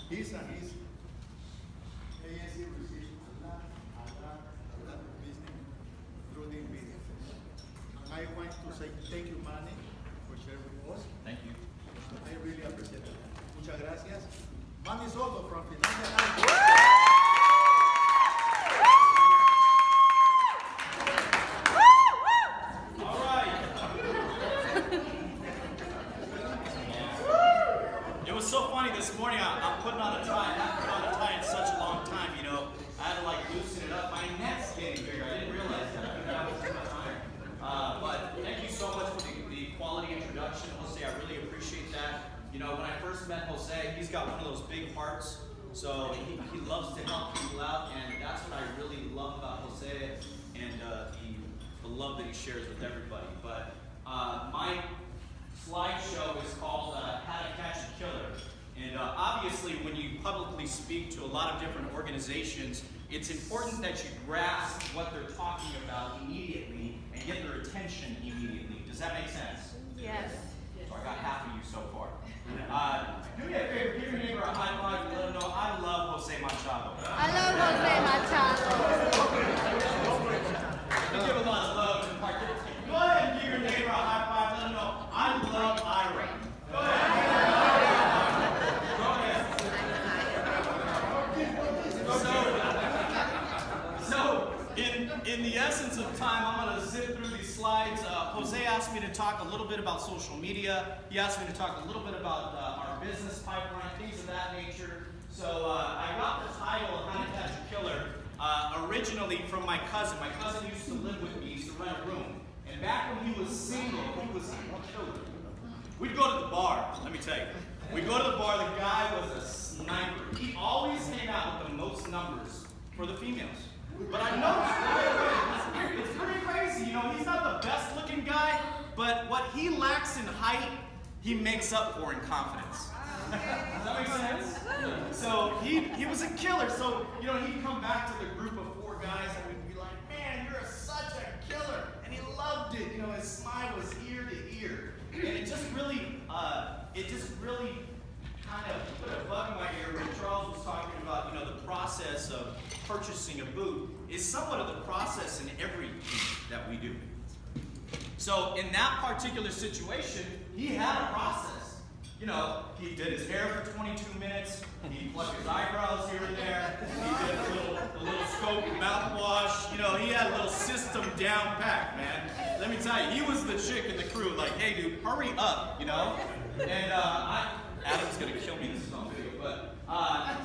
His agency received a lot of business through this video. And I want to say thank you, Manny, for sharing with us. Thank you. I really appreciate it. Muchas gracias. Manny Soto from Finlandia. All right. It was so funny this morning. I'm putting on a tie. I haven't put on a tie in such a long time, you know. I had to like loosen it up. My neck's getting bigger. I didn't realize that. I think that was too much time. But thank you so much for the quality introduction, Jose. I really appreciate that. You know, when I first met Jose, he's got one of those big hearts. So he loves to help people out, and that's what I really love about Jose and the love that he shares with everybody. But my slideshow is called How to Catch a Killer. And obviously, when you publicly speak to a lot of different organizations, it's important that you grasp what they're talking about immediately and get their attention immediately. Does that make sense? Yes. So I got half of you so far. Do me a favor, give your neighbor a high five and let him know I love Jose Machado. I love Jose Machado. We give a lot of love and participation. Go ahead and give your neighbor a high five, let him know I love Ira. Go ahead. In the essence of time, I'm going to zip through these slides. Jose asked me to talk a little bit about social media. He asked me to talk a little bit about our business pipeline, things of that nature. So I got the title of How to Catch a Killer originally from my cousin. My cousin used to live with me, used to rent a room. And back when he was single, he was a killer. We'd go to the bar, let me tell you. We'd go to the bar, the guy was a sniper. He always came out with the most numbers for the females. But I noticed, it's pretty crazy, you know, he's not the best looking guy, but what he lacks in height, he makes up for in confidence. Does that make sense? So he was a killer, so, you know, he'd come back to the group of 4 guys and we'd be like, man, you're such a killer, and he loved it, you know, his smile was ear to ear, and it just really kind of put a bug in my ear when Charles was talking about, you know, the process of purchasing a boot is somewhat of the process in everything that we do. So in that particular situation, he had a process. You know, he did his hair for 22 minutes, he plucked his eyebrows here and there, he did a little scope mouthwash, you know, he had a little system down packed, man. Let me tell you, he was the chick in the crew, like, hey dude, hurry up, you know? And Adam's gonna kill me, this is on video, but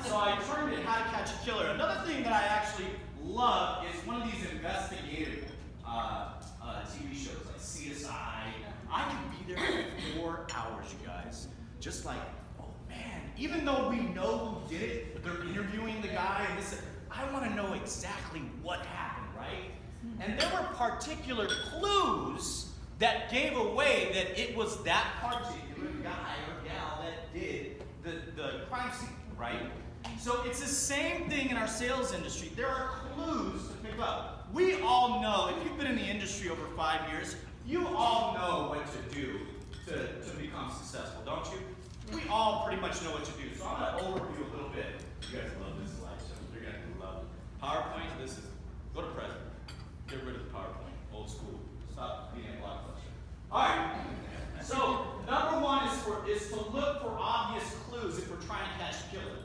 so I turned it How to Catch a Killer. Another thing that I actually love is one of these investigative TV shows like CSI. I can be there for 4 hours, you guys. Just like, oh man, even though we know who did it, they're interviewing the guy and this, I want to know exactly what happened, right? And there were particular clues that gave away that it was that particular guy or gal that did the crime scene, right? So it's the same thing in our sales industry. There are clues to pick up. We all know, if you've been in the industry over 5 years, you all know what to do to become successful, don't you? We all pretty much know what to do. So I'm going to overview a little bit. You guys love this slideshow. You're going to love it. PowerPoint, this is, go to present. Get rid of the PowerPoint, old school. Stop being a blockbuster. All right. So number 1 is to look for obvious clues if we're trying to catch a killer.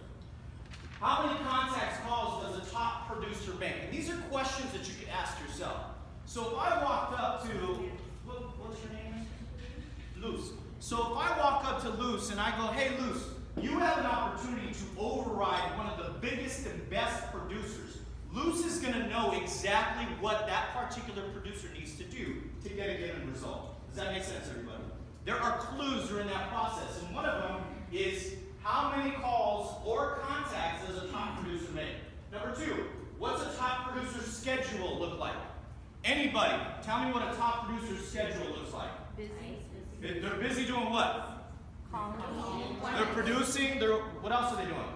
How many contacts calls does a top producer make? And these are questions that you could ask yourself. So if I walked up to, what's your name? Luz. So if I walk up to Luz and I go, hey Luz, you have an opportunity to override one of the biggest and best producers. Luz is going to know exactly what that particular producer needs to do to get a given result. Does that make sense, everybody? There are clues during that process, and one of them is how many calls or contacts does a top producer make? Number 2, what's a top producer's schedule look like? Anybody, tell me what a top producer's schedule looks like. Busy. They're busy doing what? They're producing, what else are they doing?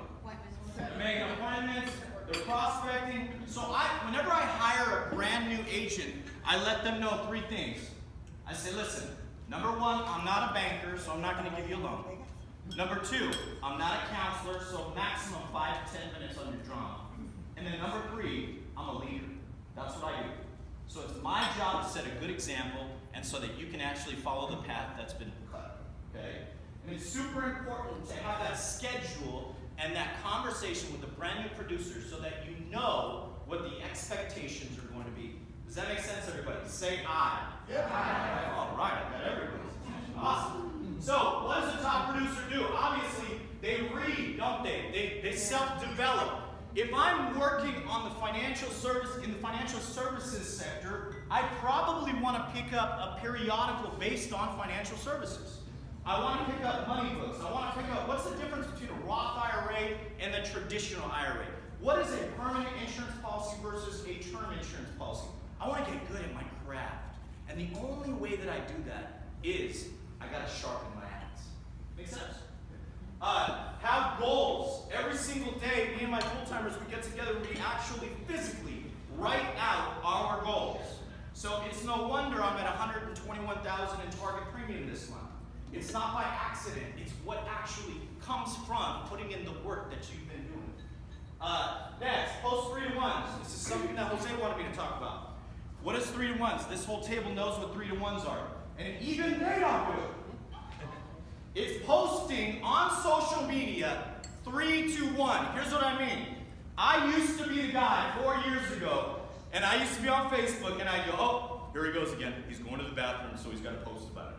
They're making appointments, they're prospecting. So whenever I hire a brand new agent, I let them know 3 things. I say, listen, number 1, I'm not a banker, so I'm not going to give you a loan. Number 2, I'm not a counselor, so maximum 5 to 10 minutes on your drama. And then number 3, I'm a leader. That's what I do. So it's my job to set a good example, and so that you can actually follow the path that's been cut. Okay? And it's super important to have that schedule and that conversation with the brand new producer so that you know what the expectations are going to be. Does that make sense, everybody? Say aye. Yeah. All right, I got everybody's attention. Awesome. So, what does a top producer do? Obviously, they read, don't they? They self-develop. If I'm working on the financial services sector, I probably want to pick up a periodical based on financial services. I want to pick up money books. I want to pick up what's the difference between a Roth IRA and the traditional IRA. What is a permanent insurance policy versus a term insurance policy? I want to get good at my craft. And the only way that I do that is I got to sharpen my axe. Make sense? Have goals. Every single day, me and my full-timers, we get together and we actually physically write out our goals. So it's no wonder I'm at $121,000 in target premium this month. It's not by accident. It's what actually comes from putting in the work that you've been doing. Next, post 3 to 1s. This is something that Jose wanted me to talk about. What is 3 to 1s? This whole table knows what 3 to 1s are. And even they don't do it. It's posting on social media 3 to 1. Here's what I mean. I used to be the guy 4 years ago, and I used to be on Facebook, and I'd go, oh, here he goes again. He's going to the bathroom, so he's got to post about it.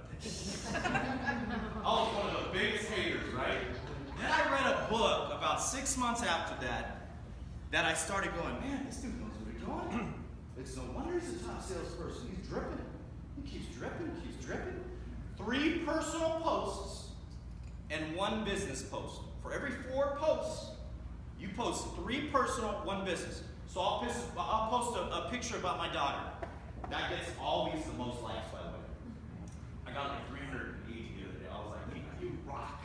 I was one of the biggest haters, right? Then I read a book about 6 months after that I started going, man, this dude knows what he's doing. It's no wonder he's a top salesperson. He's dripping. He keeps dripping, keeps dripping. 3 personal posts and 1 business post. For every 4 posts, you post 3 personal, 1 business. So I'll post a picture about my daughter. That gets always the most likes, by the way. I got like 380 the other day. I was like, hey, you rock.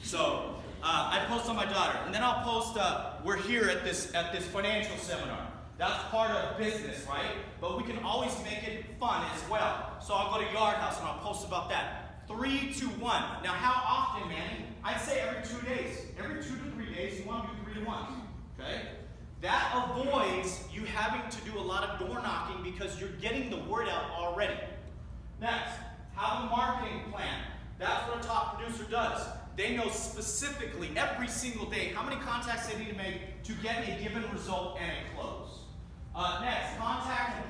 So I post on my daughter, and then I'll post, we're here at this financial seminar. That's part of business, right? But we can always make it fun as well. So I'll go to Yard House and I'll post about that. 3 to 1. Now, how often, Manny? I'd say every 2 days. Every 2 to 3 days, you want to do 3 to 1. Okay? That avoids you having to do a lot of door knocking because you're getting the word out already. Next, have a marketing plan. That's what a top producer does. They know specifically every single day how many contacts they need to make to get a given result and a close. Next, contact and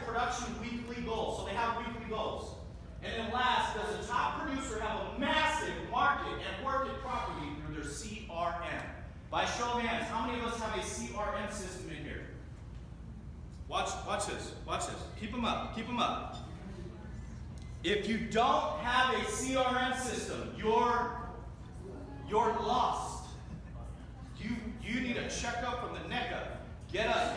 production weekly goals. So they have weekly goals. And then last, does a top producer have a massive market and work it properly through their CRM? By show of hands, how many of us have a CRM system in here? Watch this. Watch this. Keep them up. Keep them up. If you don't have a CRM system, you're lost. You need a checkup from the neck up. Get a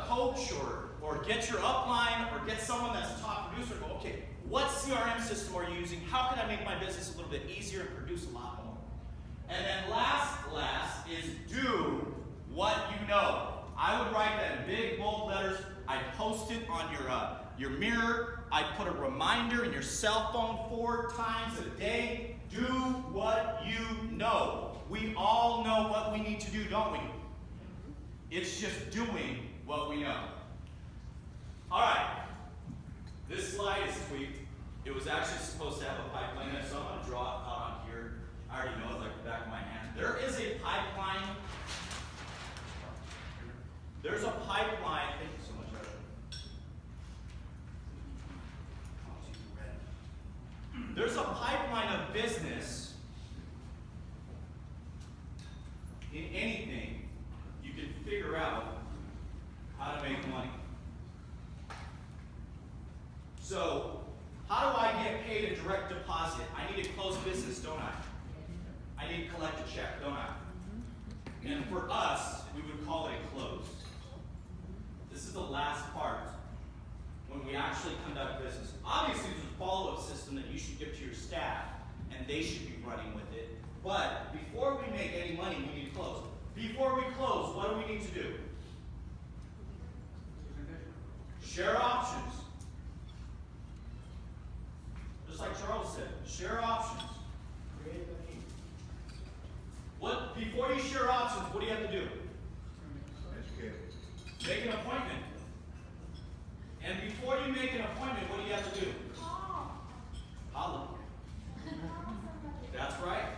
coach or get your upline or get someone that's a top producer. Go, okay, what CRM system are you using? How can I make my business a little bit easier and produce a lot more? And then last is do what you know. I would write that in big bold letters. I'd post it on your mirror. I'd put a reminder in your cell phone 4 times a day. Do what you know. We all know what we need to do, don't we? It's just doing what we know. All right. This slide is tweaked. It was actually supposed to have a pipeline in it, so I'm going to draw it out on here. I already know it like the back of my hand. There is a pipeline. There's a pipeline. Thank you so much, Roger. There's a pipeline of business in anything you can figure out how to make money. So, how do I get paid a direct deposit? I need to close business, don't I? I need to collect a check, don't I? And for us, we would call it a close. This is the last part when we actually conduct business. Obviously, there's a follow-up system that you should give to your staff, and they should be running with it. But before we make any money, we need to close. Before we close, what do we need to do? Share options. Just like Charles said, Share options. Create the need. What, before you share options, what do you have to do? Educate. Make an appointment. And before you make an appointment, what do you have to do? Holla. That's right.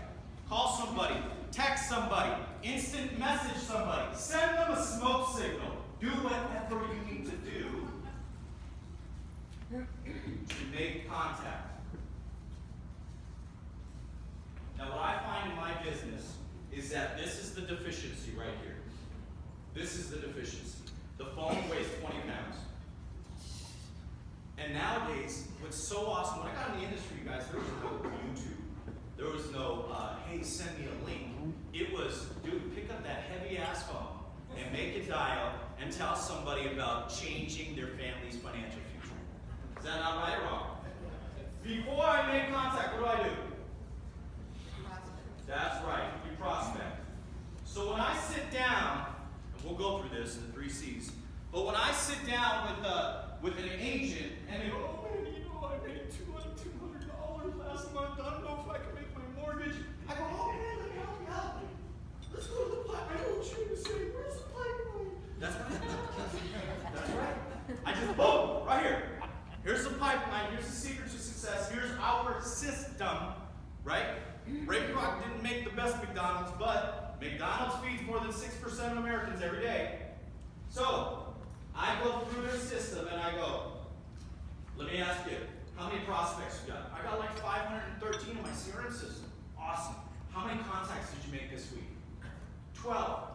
Call somebody. Text somebody. Instant message somebody. Send them a smoke signal. Do whatever you need to do to make contact. Now what I find in my business is that this is the deficiency right here. This is the deficiency. The phone weighs 20 pounds. And nowadays, what's so awesome, when I got in the industry, guys, there was no YouTube. There was no, hey, send me a link. It was, dude, pick up that heavy ass phone and make a dial and tell somebody about changing their family's financial future. Is that not right or wrong? Before I make contact, what do? That's right, you prospect. So when I sit down, and we'll go through this in the 3 C's, but when I sit down with an agent and they go, oh man, you know, I made $200 last month, I don't know if I can make my mortgage. I go, oh man, let me help you out. Let's go to the pipe. I know what you're going to say. Where's the pipeline? That's right. That's right. I just, boom, right here. Here's the pipeline. Here's the secret to success. Here's our system, right? Ray Kroc didn't make the best McDonald's, but McDonald's feeds more than 6% of Americans every day. So, I go through their system and I go, let me ask you, how many prospects you got? I got like 513 in my CRM system. Awesome. How many contacts did you make this week? 12.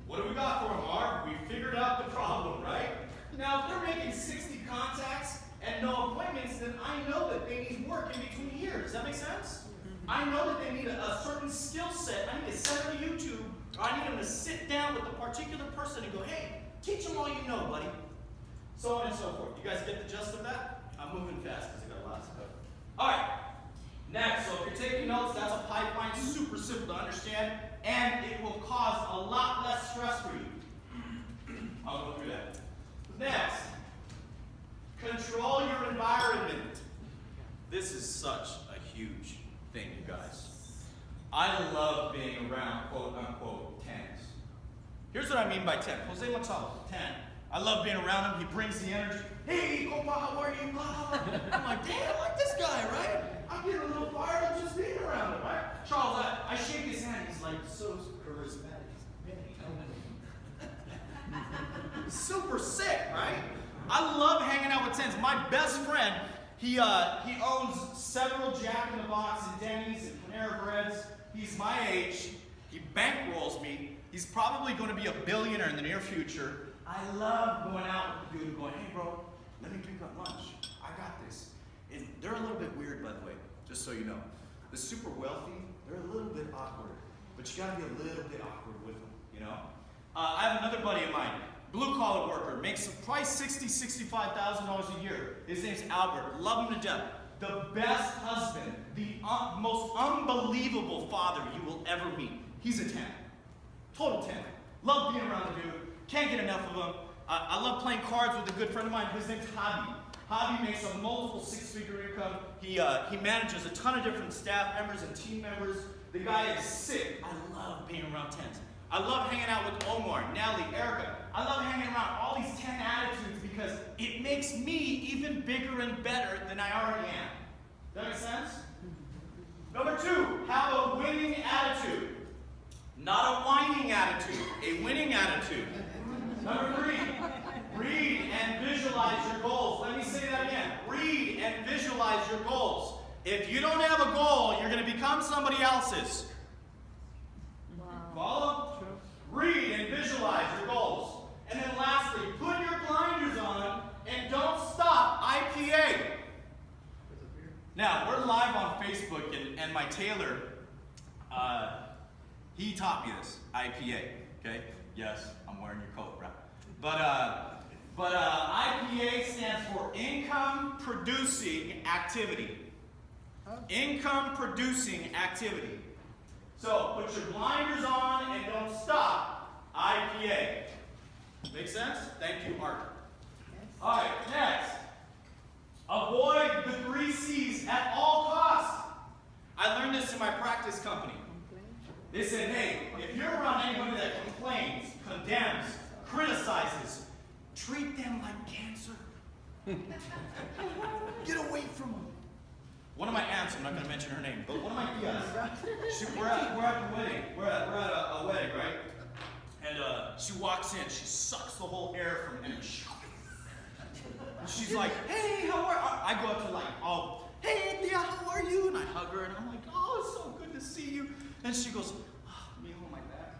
What do we got for them, Mark? We figured out the problem, right? Now, if they're making 60 contacts and no appointments, then I know that they need work in between here. Does that make sense? I know that they need a certain skill set. I need to send them to YouTube, or I need them to sit down with a particular person and go, hey, teach them all you know, buddy. So on and so forth. You guys get the gist of that? I'm moving fast because I got a lot of stuff. All right. Next, so if you're taking notes, that's a pipeline, super simple to understand, and it will cause a lot less stress for you. I'll go through that. Next, control your environment. This is such a huge thing, you guys. I love being around quote-unquote 10s. Here's what I mean by 10. Jose Machado, 10. I love being around him. He brings the energy. Hey, compa, how are you? I'm like, damn, I like this guy, right? I'm getting a little fired up just being around him, right? Charles, I shake his hand. He's like so charismatic. Super sick, right? I love hanging out with 10s. My best friend, he owns several Jack in the Box and Denny's and Panera Breads. He's my age. He bankrolls me. He's probably going to be a billionaire in the near future. I love going out with the dude and going, hey bro, let me pick up lunch. I got this. And they're a little bit weird, by the way, just so you know. The super wealthy, they're a little bit awkward. But you got to be a little bit awkward with them, you know? I have another buddy of mine, blue-collar worker, makes probably $60,000, $65,000 a year. His name's Albert. Love him to death. The best husband, the most unbelievable father you will ever meet. He's a 10. Total 10. Love being around the dude. Can't get enough of him. I love playing cards with a good friend of mine. His name's Javi. Javi makes a multiple 6-figure income. He manages a ton of different staff members and team members. The guy is sick. I love being around 10s. I love hanging out with Omar, Nelly, Erica. I love hanging around all these 10 attitudes because it makes me even bigger and better than I already am. Does that make sense? Number 2, have a winning attitude. Not a whining attitude, a winning attitude. Number 3, read and visualize your goals. Let me say that again. Read and visualize your goals. If you don't have a goal, you're going to become somebody else's. Wow. Follow? Read and visualize your goals. And then lastly, put your blinders on and don't stop IPA. Now, we're live on Facebook, and my tailor, he taught me this, IPA, okay? Yes, I'm wearing your coat, bro. But IPA stands for Income Producing Activity. Income Producing Activity. So, put your blinders on and don't stop IPA. Make sense? Thank you, Art. All right, next. They said, hey, if you're around anybody that complains, condemns, criticizes, treat them like cancer. Get away from them. One of my aunts, I'm not going to mention her name, but one of my tias, we're at the wedding. We're at a wedding, right? And she walks in, she sucks the whole air from him. And she's like, hey, how are you? I go up to like, oh, hey, tia, how are you? And I hug her, and I'm like, oh, it's so good to see you. And she goes, oh, mijo, my back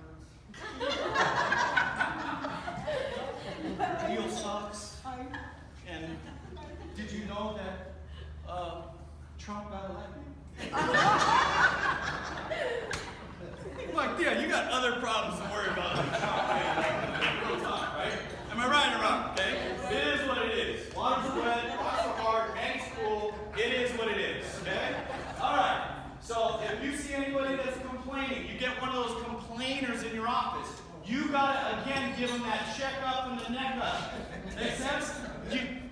hurts. Heel sucks. And did you know that Trump got elected? I'm like, yeah, you got other problems to worry about than Trump getting elected. Real talk, right? Am I right or wrong? Okay? It is what it is. Water's wet, rocks are hard, Manny's cool. It is what it is. Okay? All right. So if you see anybody that's complaining, you get one of those complainers in your office, you gotta again give them that check up and the neck up. Make sense?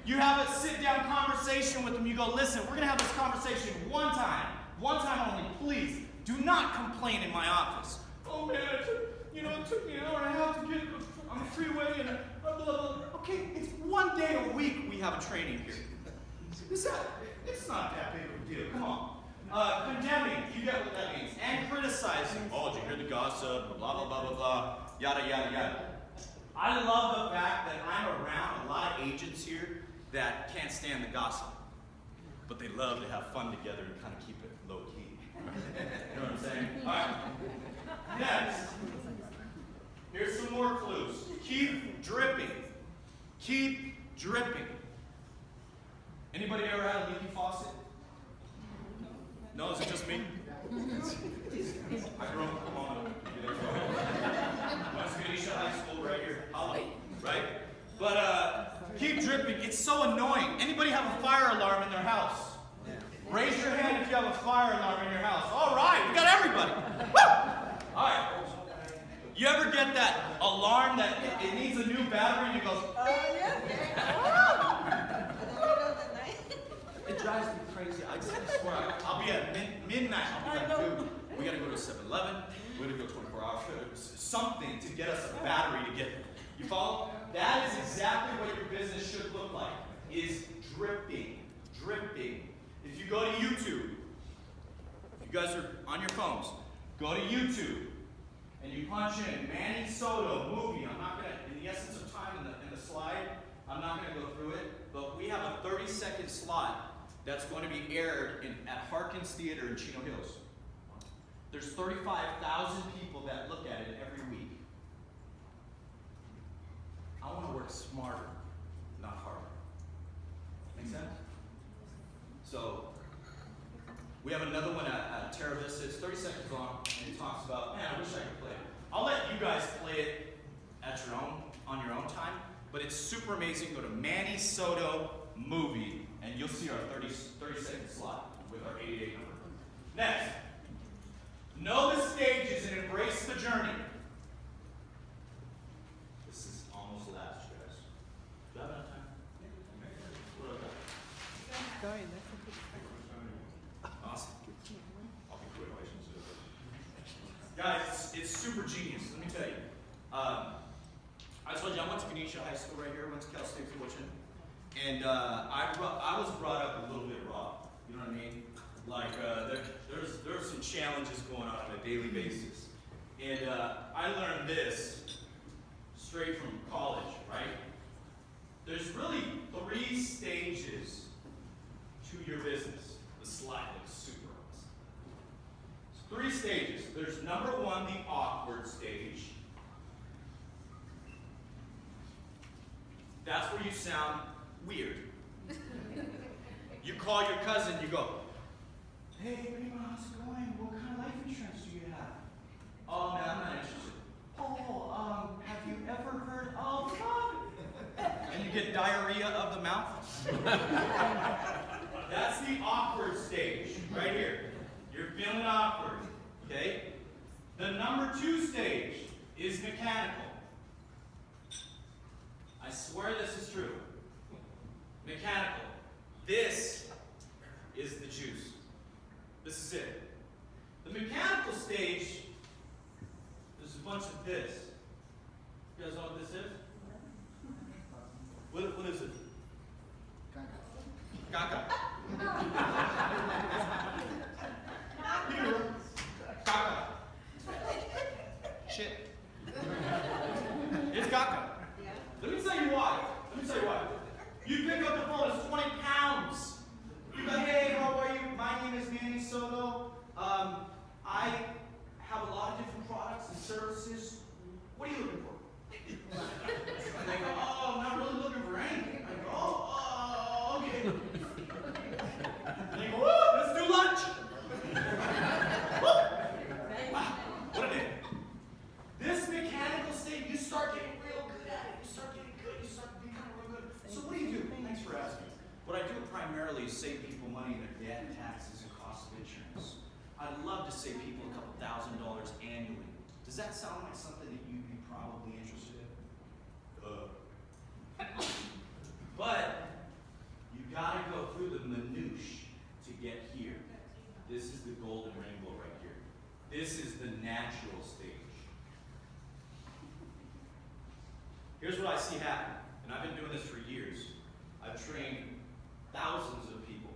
You have a sit-down conversation with them. You go, listen, we're gonna have this conversation one time only. Please do not complain in my office. Oh man, it took me an hour and a half to get on the freeway and blah, blah, blah. Okay, it's one day a week we have a training here. It's not that big of a deal. Come on. Condemning, you get what that means. And criticizing. Oh, did you hear the gossip? Blah, blah, blah, blah, blah. Yada, yada, yada. I love the fact that I'm around a lot of agents here that can't stand the gossip. But they love to have fun together and kind of keep it low key. You know what I'm saying? All right. Next. Here's some more clues. Keep dripping. Keep dripping. Anybody ever had a leaky faucet? No, is it just me? I grew up, come on. West Ganesha High School right here. Hollow, right? But keep dripping. It's so annoying. Anybody have a fire alarm in their house? Raise your hand if you have a fire alarm in your house. All right, we got everybody. Woo! All right. You ever get that alarm that it needs a new battery and it goes, yeah. It drives me crazy. I swear, I'll be at midnight. I'll be like, dude, we gotta go to 7-Eleven. We gotta go 24 hours. Something to get us a battery to get. You follow? That is exactly what your business should look like. Is dripping, dripping. If you go to YouTube, if you guys are on your phones, go to YouTube and you punch in Manny Soto movie. I'm not gonna, in the essence of time in the slide, I'm not gonna go through it, but we have a 30-second slot that's going to be aired at Harkins Theater in Chino Hills. There's 35,000 people that look at it every week. I want to work smarter, not harder. Make sense? So, we have another one at Terra Vista. It's 30 seconds long, and it talks about, man, I wish I could play it. I'll let you guys play it at your own, on your own time, but it's super amazing. Go to Manny Soto movie, and you'll see our 30-second slot with our 88 number. Next, know the stages and embrace the journey. This is almost last, you guys. Do I have enough time? What about that? Awesome. I'll be quick. Guys, it's super genius. Let me tell you. I told you I went to Ganesha High School right here. I went to Cal State Fullerton. And I was brought up a little bit raw. You know what I mean? Like there's some challenges going on a daily basis. And I learned this straight from college, right? There's really 3 stages to your business. The slide looks super awesome. 3 stages. There's number 1, the awkward stage. That's where you sound weird. You call your cousin, you go, hey, Prima, how's it going? What kind of life insurance do you have? Oh, man, I'm not interested. Oh, have you ever heard of God? And you get diarrhea of the mouth. That's the awkward stage, right here. You're feeling awkward, okay? The number 2 stage is mechanical. I swear this is true. Mechanical. This is the juice. This is it. The mechanical stage services. What are you looking for? And they go, oh, I'm not really looking for anything. I go, oh, okay. And they go, oh, let's do lunch. Wow, what a day. This mechanical state, you start getting real good at it. You start getting good. You start becoming real good. So what do you do? Thanks for asking. What I do primarily is save people money in their debt, taxes, and cost of insurance. I'd love to save people a couple $1,000s annually. Does that sound like something that you'd be probably interested in? But you gotta go through the minutiae to get here. This is the golden rainbow right here. This is the natural stage. Here's what I see happen, and I've been doing this for years. I've trained thousands of people.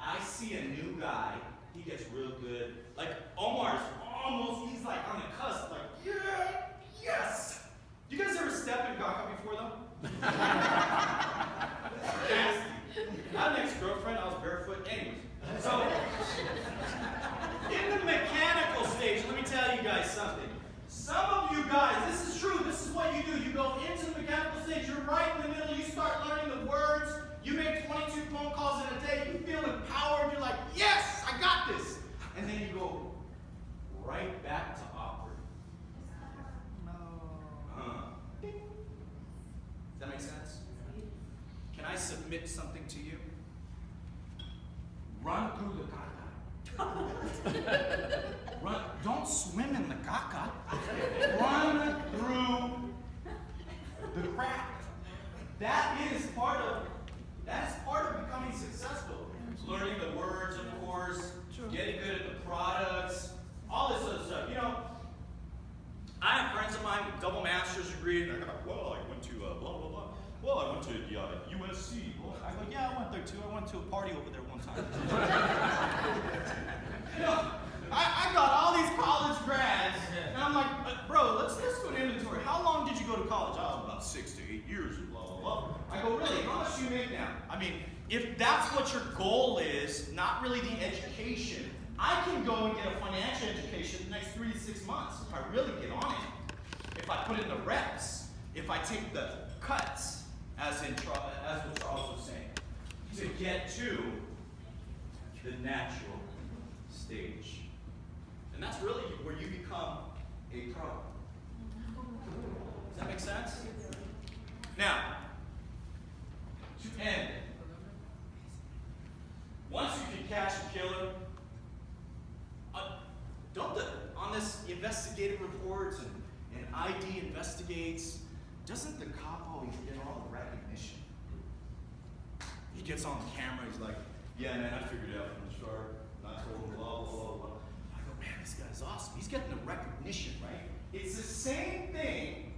I see a new guy, he gets real good. Like Omar's almost, he's like on the cusp, like, yeah, yes! You guys ever step in Gaka before though? Nasty. I had an ex-girlfriend, I was barefoot. Anyways, so in the mechanical stage, let me tell you guys something. Some of you guys, this is true, this is what you do. You go into the mechanical stage, you're right in the middle, you start learning the words, you make 22 phone calls in a day, you feel empowered, you're like, yes, I got this. And then you go right back to awkward. Does that make sense? Can I submit something to you? Run through the gaga. Run. Don't swim in the gaga. Run through the craft. That is part of becoming successful. Learning the words, of course, getting good at the products, all this other stuff. You know, I have friends of mine with double master's degree, and they're like, well, I went to blah, blah, blah. Well, I went to USC. Well, I go, yeah, I went there too. I went to a party over there one time. You know, I got all these college grads, and I'm like, bro, let's do an inventory. How long did you go to college? I was about 6 to 8 years, and blah, blah, blah. I go, really? How much do you make now? I mean, if that's what your goal is, not really the education, I can go and get a financial education the next 3 to 6 months if I really get on it. If I put in the reps, if I take the cuts, as what Charles was saying, to get to the natural stage. And that's really where you become a pro. Does that make sense? Now, to end, once you can catch a killer, on this investigative reports and ID investigates, doesn't the cop always get all the recognition? He gets on the camera, he's like, yeah, man, I figured it out from the start. And I told him blah, blah, blah, blah. I go, man, this guy's awesome. He's getting the recognition, right? It's the same thing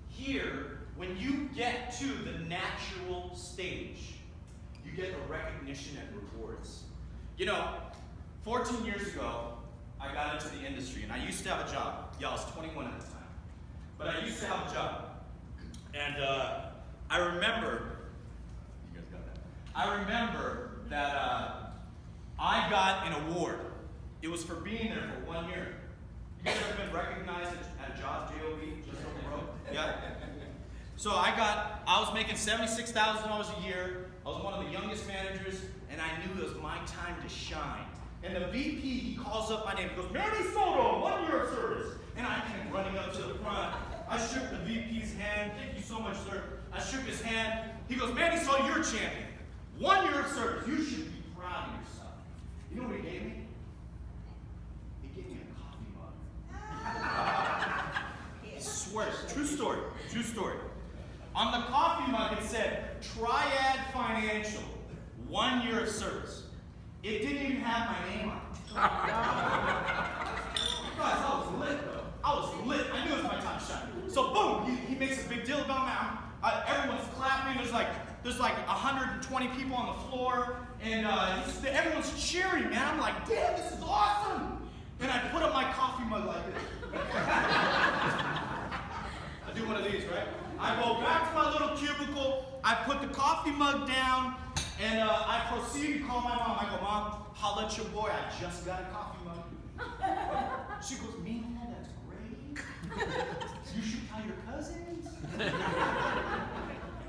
here when you get to the natural stage. You get the recognition and rewards. You know, 14 years ago, I got into the industry, and I used to have a job. Yeah, I was 21 at the time. But I used to have a job. And I remember, you guys got that? I remember that I got an award. It was for being there for 1 year. You guys ever been recognized at a job, JOB, just over the road? Yeah. So I was making $76,000 a year. I was one of the youngest managers, and I knew it was my time to shine. And the VP, he calls up my name. He goes, Manny Soto, 1 year of service. And I came running up to the front. I shook the VP's hand. Thank you so much, sir. I shook his hand. He goes, Manny Soto, you're a champion. 1 year of service. You should be proud of yourself. You know what he gave me? He gave me a coffee mug. I swear, true story, true story. On the coffee mug, it said, Triad Financial, 1 year of service. It didn't even have my name on it. Guys, I was lit, though. I was lit. I knew it was my time to shine. So, boom, he makes a big deal about me. Everyone's clapping. There's like 120 people on the floor, and everyone's cheering, man. I'm like, damn, this is awesome. And I put up my coffee mug like this. I do one of these, right? I go back to my little cubicle. I put the coffee mug down. And I proceed to call my mom. I go, Mom, holla at your boy. I just got a coffee mug. She goes, Meanwhile, that's great. You should tell your cousins.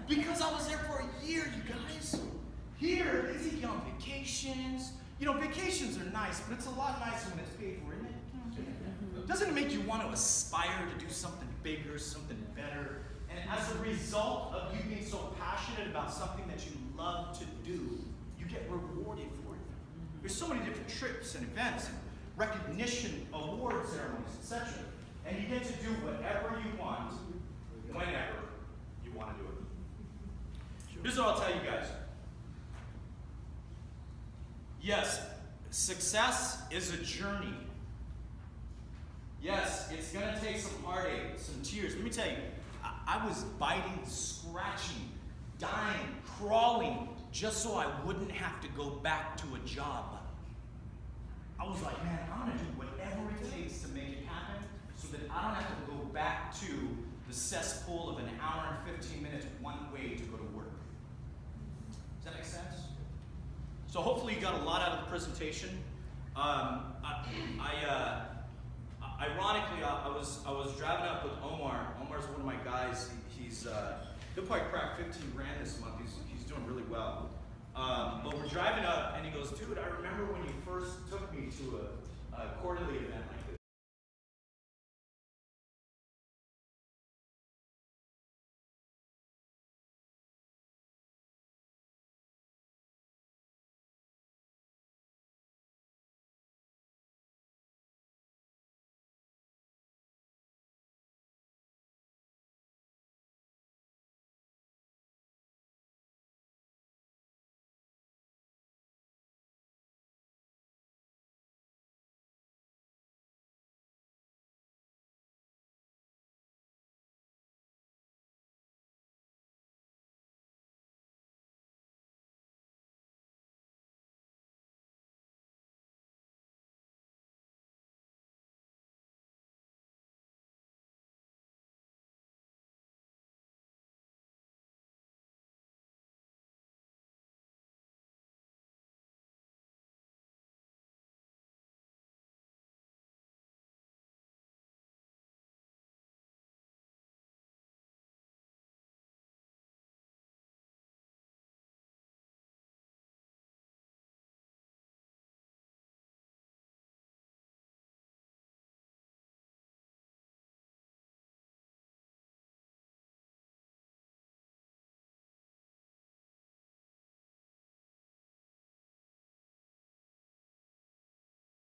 Because I was there for a year, you guys. Here, they take you on vacations. You know, vacations are nice, but it's a lot nicer when it's paid for, isn't it? Doesn't it make you want to aspire to do something bigger, something better? And as a result of you being so passionate about something that you love to do, you get rewarded for it. There's so many different trips and events and recognition, award ceremonies, etc. And you get to do whatever you want, whenever you want to do it. Here's what I'll tell you guys. Yes, success is a journey. Yes, it's going to take some heartache, some tears. Let me tell you, I was biting, scratching, dying, crawling, just so I wouldn't have to go back to a job. I was like, man, I'm going to do whatever it takes to make it happen so that I don't have to go back to the cesspool of an hour and 15 minutes one way to go to work. Does that make sense? So hopefully you got a lot out of the presentation. Ironically, I was driving up with Omar. Omar's one of my guys. He'll probably crack 15 grand this month. He's doing really well. But we're driving up, and he goes, dude, I remember when you first took me to a quarterly event like